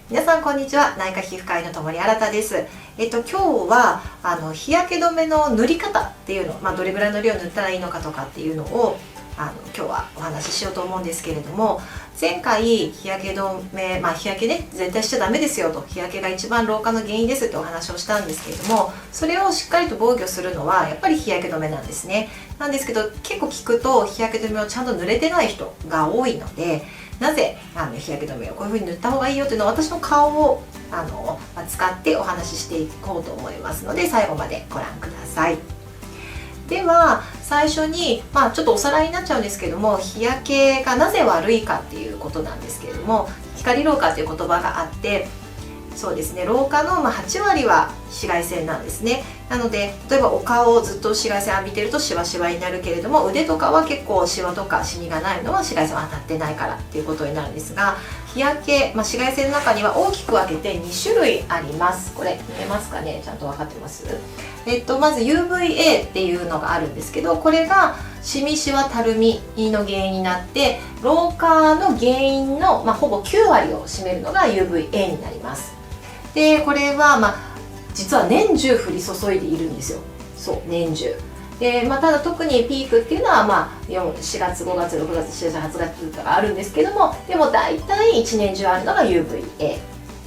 皆さんこんにちは。内科皮膚科医の友利新です。今日は日焼け止めの塗り方っていうの、どれぐらいの量塗ったらいいのかとかっていうのを今日はお話ししようと思うんですけれども、前回日焼け止め、日焼けね絶対しちゃダメですよと、日焼けが一番老化の原因ですってお話をしたんですけれども、それをしっかりと防御するのはやっぱり日焼け止めなんですね。なんですけど、結構聞くと日焼け止めをちゃんと塗れてない人が多いので、なぜ日焼け止めをこういう風に塗った方がいいよというのを私の顔を使ってお話ししていこうと思いますので、最後までご覧ください。では最初に、ちょっとおさらいになっちゃうんですけども、日焼けがなぜ悪いかっていうことなんですけれども、光老化という言葉があって、そうですね、老化の8割は紫外線なんですね。なので例えばお顔をずっと紫外線浴びてるとシワシワになるけれども、腕とかは結構シワとかシミがないのは紫外線は当たってないからっていうことになるんですが、日焼け、紫外線の中には大きく分けて2種類あります。これ見えますかね、ちゃんと分かってます？まず UVA っていうのがあるんですけど、これがシミシワたるみの原因になって老化の原因の、ほぼ9割を占めるのが UVA になります。でこれは実は年中降り注いでいるんですよ。そう年中で、ただ特にピークっていうのは4月5月6月7月8月とかあるんですけども、でも大体1年中あるのが UVA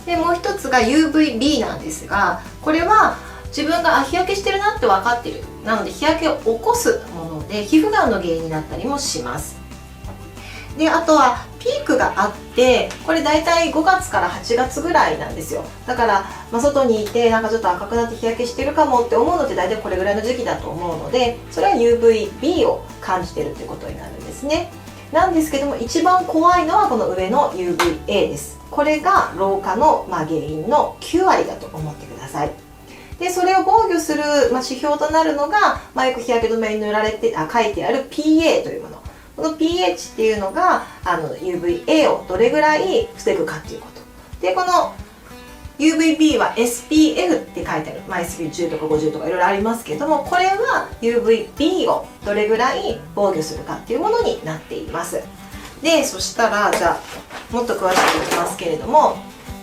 で、もう一つが UVB なんですが、これは自分が日焼けしてるなって分かっている、なので日焼けを起こすもので皮膚がんの原因になったりもします。であとはピークがあって、これ大体5月から8月ぐらいなんですよ。だから、外にいてちょっと赤くなって日焼けしてるかもって思うのって大体これぐらいの時期だと思うので、それは UVB を感じてるってことになるんですね。なんですけども、一番怖いのはこの上の UVA です。これが老化の原因の9割だと思ってください。でそれを防御する指標となるのが、よく日焼け止めに塗られて書いてある PA というもの。この pH っていうのがUVA をどれぐらい防ぐかっていうこと。でこの UVB は SPF って書いてある、SPF10 とか50とかいろいろありますけども、これは UVB をどれぐらい防御するかっていうものになっています。でそしたらじゃあもっと詳しくいきますけれども、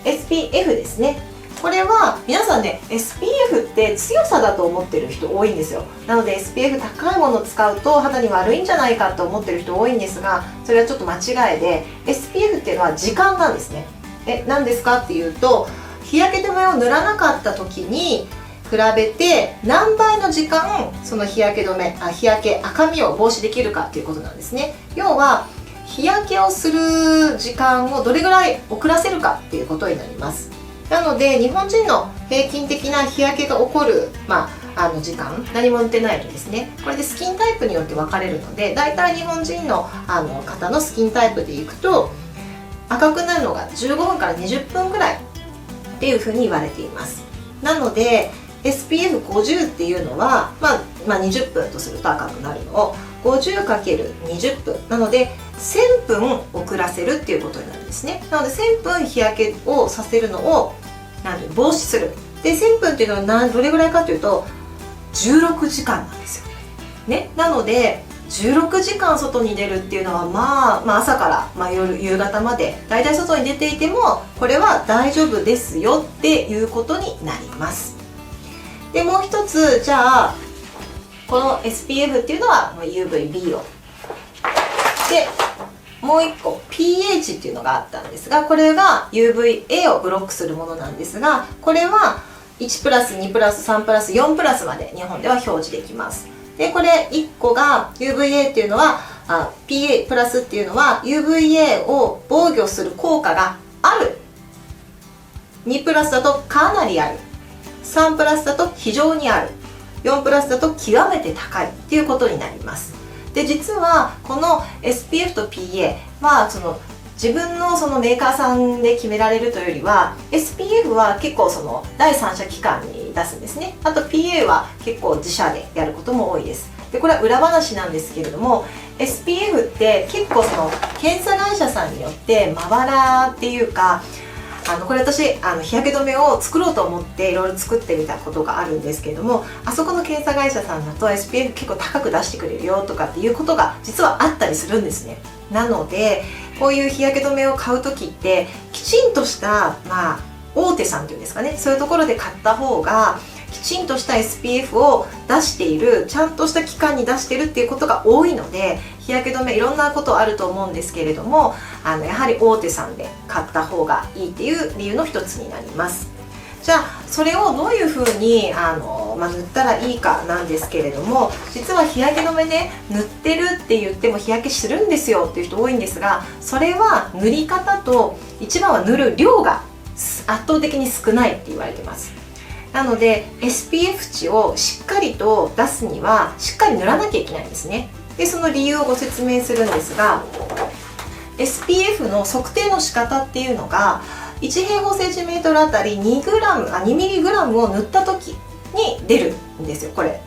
SPF ですね。これは皆さんね、 SPF って強さだと思ってる人多いんですよ。なので SPF 高いものを使うと肌に悪いんじゃないかと思ってる人多いんですが、それはちょっと間違いで、 SPF っていうのは時間なんですね。何ですかっていうと、日焼け止めを塗らなかった時に比べて何倍の時間その日焼け止め日焼け赤みを防止できるかっていうことなんですね。要は日焼けをする時間をどれぐらい遅らせるかっていうことになります。なので日本人の平均的な日焼けが起こる、時間、何も塗ってないとですね、これでスキンタイプによって分かれるので、だいたい日本人の方のスキンタイプでいくと赤くなるのが15分から20分ぐらいっていうふうに言われています。なので SPF50 っていうのは、20分とすると赤くなるのを 50×20 分なので1000分遅らせるっていうことになるんですね。なので1000分日焼けをさせるのを防止する。で1000分っていうのはどれぐらいかというと16時間なんですよ、ね。なので16時間外に出るっていうのは朝から、夕方までだいたい外に出ていてもこれは大丈夫ですよっていうことになります。でもう一つ、じゃあこの SPF っていうのは UVB をで、もう一個 pH っていうのがあったんですが、これが UVA をブロックするものなんですが、これは1プラス2プラス3プラス4プラスまで日本では表示できます。でこれ1個が UVA っていうのはPA プラスっていうのは UVA を防御する効果がある、2プラスだとかなりある、3プラスだと非常にある、4プラスだと極めて高いっていうことになります。で実はこの SPF と PA は自分のメーカーさんで決められるというよりは、 SPF は結構第三者機関に出すんですね。あと PA は結構自社でやることも多いです。でこれは裏話なんですけれども、 SPF って結構検査会社さんによってまばらっていうか、これ私日焼け止めを作ろうと思っていろいろ作ってみたことがあるんですけれども、あそこの検査会社さんだと SPF 結構高く出してくれるよとかっていうことが実はあったりするんですね。なのでこういう日焼け止めを買う時ってきちんとした、大手さんっていうんですかね、そういうところで買った方がきちんとした SPF を出している、ちゃんとした期間に出してるっていうことが多いので、日焼け止めいろんなことあると思うんですけれども、やはり大手さんで買った方がいいっていう理由の一つになります。じゃあそれをどういうふうに塗ったらいいかなんですけれども、実は日焼け止めね、塗ってるって言っても日焼けするんですよっていう人多いんですが、それは塗り方と一番は塗る量が圧倒的に少ないって言われてます。なので SPF 値をしっかりと出すにはしっかり塗らなきゃいけないんですね。でその理由をご説明するんですが、 SPF の測定の仕方っていうのが1平方センチメートルあたり2ミリグラムを塗った時に出るんですよ。これ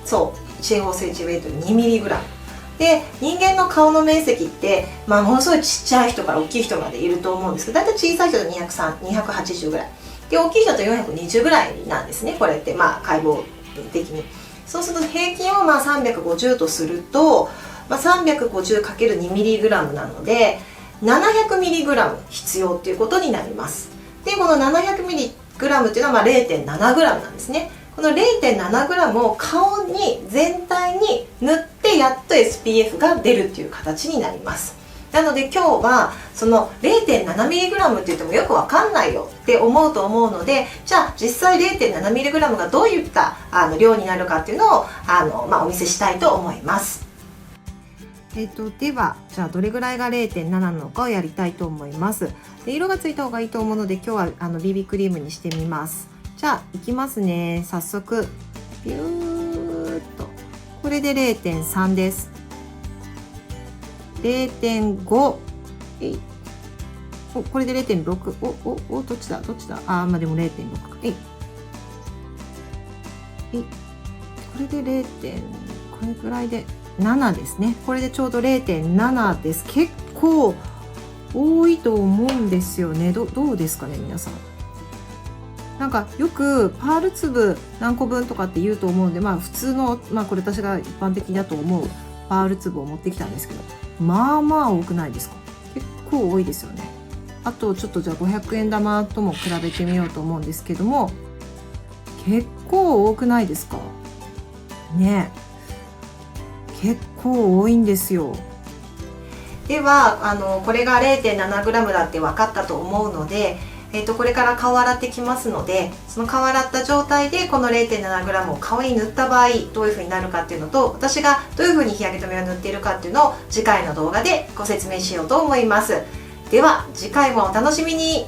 そう1平方センチメートル2ミリグラムで、人間の顔の面積って、ものすごいちっちゃい人から大きい人までいると思うんですけど、だいたい小さい人だと280ぐらいで、大きい人だと420ぐらいなんですね。これって解剖的に。そうすると平均を350とすると、350×2mg なので 700mg 必要っていうことになります。でこの 700mg っていうのは0.7g なんですね。この 0.7g を顔に全体に塗ってやっと SPF が出るっていう形になります。なので今日はその 0.7mg って言ってもよくわかんないよって思うと思うので、じゃあ実際 0.7mg がどういった量になるかっていうのをお見せしたいと思います。ではじゃあどれぐらいが 0.7 なのかをやりたいと思います。で色がついた方がいいと思うので今日はBB クリームにしてみます。じゃあいきますね。早速ビューっと、これで 0.3 です。0.5、これで 0.6、どっちだでも 0.6 か。これでこれくらいで7ですね。これでちょうど 0.7 です。結構多いと思うんですよね。どうですかね皆さん。なんかよくパール粒何個分とかって言うと思うんで、普通のこれ私が一般的だと思うパール粒を持ってきたんですけど、多くないですか？結構多いですよね。あとちょっとじゃあ500円玉とも比べてみようと思うんですけども、結構多くないですかね。結構多いんですよ。ではこれが 0.7g だって分かったと思うので、これから顔洗ってきますので、その顔洗った状態でこの 0.7g を顔に塗った場合どういう風になるかっていうのと、私がどういう風に日焼け止めを塗っているかっていうのを次回の動画でご説明しようと思います。では次回もお楽しみに。